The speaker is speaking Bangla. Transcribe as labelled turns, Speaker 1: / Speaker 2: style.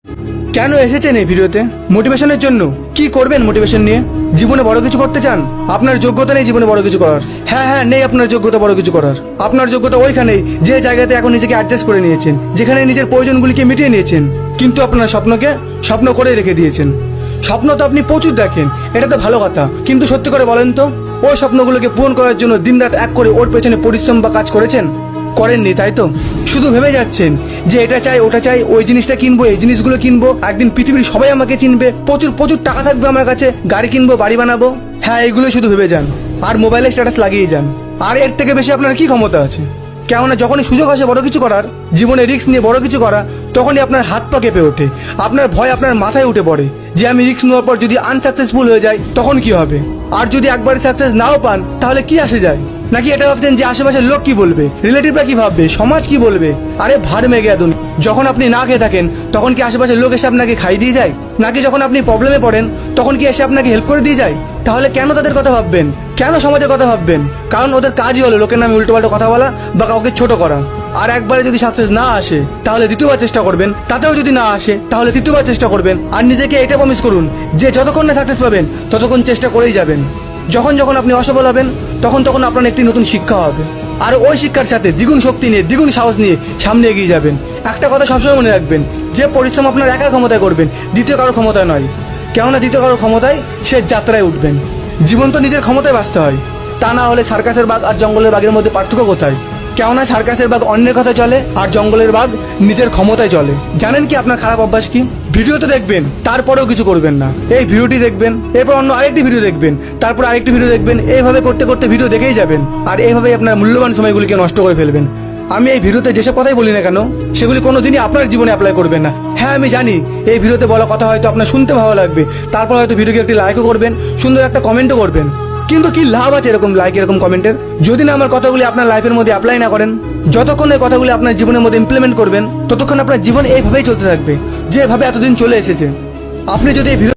Speaker 1: কেন এসেছেন এই ভিডিওতে? মোটিভেশনের জন্য? কি করবেন মোটিভেশন নিয়ে? জীবনে বড় কিছু করতে চান? আপনার যোগ্যতা নেই জীবনে বড় কিছু করার। হ্যাঁ, নেই আপনার যোগ্যতা বড় কিছু করার। আপনার যোগ্যতা ওইখানেই যে জায়গাতে এখন নিজেকে অ্যাডজাস্ট করে নিয়েছেন, যেখানে নিজের প্রয়োজনগুলিকে মিটিয়ে নিয়েছেন, কিন্তু আপনার স্বপ্নকে স্বপ্ন করে রেখে দিয়েছেন। স্বপ্ন তো আপনি প্রচুর দেখেন, এটা তো ভালো কথা, কিন্তু সত্যি করে বলেন তো, ওই স্বপ্নগুলোকে পূরণ করার জন্য দিনরাত এক করে ওর পেছনে পরিশ্রম বা কাজ করেছেন? করেননি, তাই তো? শুধু ভেবে যাচ্ছেন যে এটা চাই ওটা চাই, ওই জিনিসটা কিনবো, এই জিনিসগুলো কিনবো, একদিন পৃথিবীর সবাই আমাকে চিনবে, প্রচুর প্রচুর টাকা থাকবে আমার কাছে, গাড়ি কিনবো, বাড়ি বানাবো। হ্যাঁ, এইগুলোই শুধু ভেবে যান আর মোবাইলে স্ট্যাটাস লাগিয়ে যান। আর এর থেকে বেশি আপনার কি ক্ষমতা আছে? কেননা যখনই সুযোগ আসে বড় কিছু করার, জীবনে রিস্ক নিয়ে বড় কিছু করা, তখনই আপনার হাত পা কেঁপে ওঠে, আপনার ভয় আপনার মাথায় উঠে পড়ে যে আমি রিস্ক নেওয়ার পর যদি আনসাকসেসফুল হয়ে যাই তখন কি হবে? আর যদি একবার সাকসেস নাও পান তাহলে কি আসে যায়? নাকি এটা ভাবছেন যে আশেপাশের লোক কি বলবে, রিলেটিভরা কি ভাববে, সমাজ কি বলবে? আরে ভাড় মেগে আদুন। যখন আপনি না খেয়ে থাকেন তখন কি আশেপাশের লোক এসে আপনাকে খাই দিয়ে যায়? নাকি যখন আপনি প্রবলেমে পড়েন তখন কি এসে আপনাকে হেল্প করে দিয়ে যায়? তাহলে কেন তাদের কথা ভাববেন? কেন সমাজের কথা ভাববেন? কারণ ওদের কাজই হলো লোকের নামে উল্টোপাল্টো কথা বলা বা কাউকে ছোট করা। আর একবারে যদি সাকসেস না আসে তাহলে দ্বিতীয়বার চেষ্টা করবেন, তাতেও যদি না আসে তাহলে তৃতীয়বার চেষ্টা করবেন। আর নিজেকে এটা প্রমিস করুন যে যতক্ষণ না সাকসেস পাবেন ততক্ষণ চেষ্টা করেই যাবেন। যখন যখন আপনি অসফল হবেন তখন তখন আপনার একটি নতুন শিক্ষা হবে, আর ওই শিক্ষার সাথে দ্বিগুণ শক্তি নিয়ে, দ্বিগুণ সাহস নিয়ে সামনে এগিয়ে যাবেন। একটা কথা সবসময় মনে রাখবেন, যে পরিশ্রম আপনার একার ক্ষমতায় করবেন, দ্বিতীয় কারোর ক্ষমতায় নয়। কেননা দ্বিতীয় কারোর ক্ষমতায় সে যাত্রায় উঠবেন। জীবন তো নিজের ক্ষমতায় বাঁচতে হয়, তা না হলে সার্কাসের বাঘ আর জঙ্গলের বাঘের মধ্যে পার্থক্য কোথায়? কেননা সার্কাসের বাঘ অন্যের কথা চলে আর জঙ্গলের বাঘ নিজের ক্ষমতায় চলে। জানেন কি আপনার খারাপ অভ্যাস কি? ভিডিওতে দেখবেন তারপরেও কিছু করবেন না, এই ভিডিওটি দেখবেন, এরপর অন্য আরেকটি ভিডিও দেখবেন, তারপর আরেকটি ভিডিও দেখবেন, এইভাবে করতে করতে ভিডিও দেখেই যাবেন আর এইভাবেই আপনার মূল্যবান সময়গুলিকে নষ্ট করে ফেলবেন। আমি এই ভিডিওতে যেসব কথাই বলি না কেন সেগুলি কোনোদিনই আপনার জীবনে অ্যাপ্লাই করবেন না। হ্যাঁ, আমি জানি এই ভিডিওতে বলা কথা হয়তো আপনার শুনতে ভালো লাগবে, তারপর হয়তো ভিডিওকে একটি লাইকও করবেন, সুন্দর একটা কমেন্টও করবেন, কিন্তু কি লাভ আছে এরকম লাইক, এরকম কমেন্টের, যদি না আমার কথাগুলি আপনার লাইফের মধ্যে অ্যাপ্লাই না করেন? যতক্ষণ এই কথাগুলি আপনার জীবনের মধ্যে ইমপ্লিমেন্ট করবেন ততক্ষণ আপনার জীবন এইভাবেই চলতে থাকবে যেভাবে এতদিন চলে এসেছে। আপনি যদি এই ভিডিও